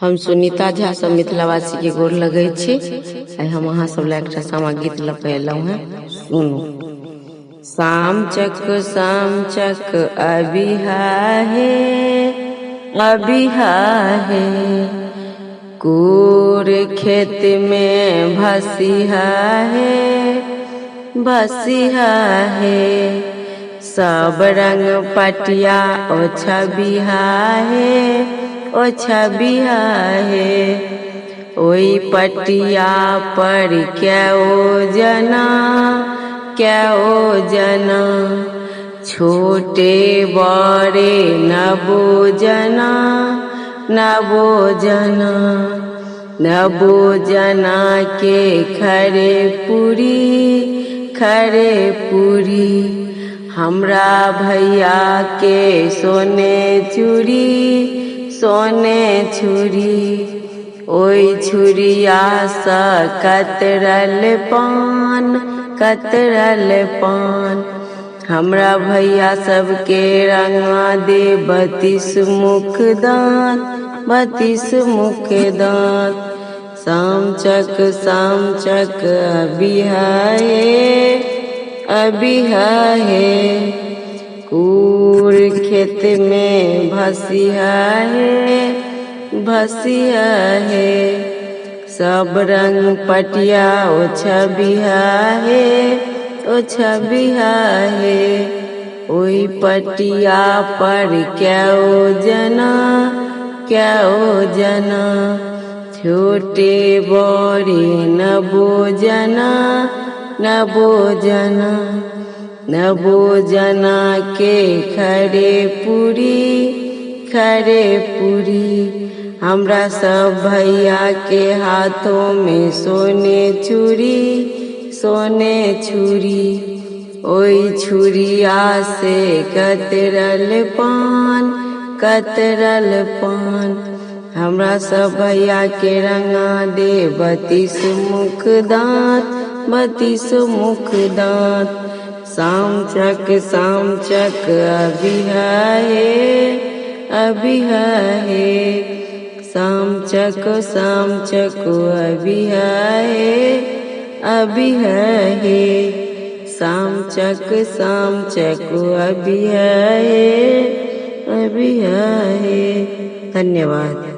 हम सुनीता झा सब मिथिलावासी के गोर लगे छी। आई हम अहाँ सब ला एकटा सामा गीत लपेलहुँ हैं, सुनू। शाम चक अबिहा है कूर खेत में भसिहा है सब रंग पटिया ओ छबिहा है ओई पटिया पर क्या ओ जना छोटे बड़े नबो जना के खरे पूरी हमरा भैया के सोने छुरी ओई छुरिया सा कतरल पान हमरा भैया सबके रंगा दे 32 मुख दांत शाम चक अबिहा है कूर खेत में भसिहा है सब रंग पटिया ओ छबिहा है ओई पटिया पर क्या ओ जना छोटे बड़े नबो जना के खरे पूरी हमरा सब भैया के हाथों में सोने छुरी ओई छुरिया से कतरल पान हमरा सब भैया के रंगा दे 32 मुख दांत शाम चक अबिहा है शाम चक अबिहा है शाम चक अबिहा है। धन्यवाद।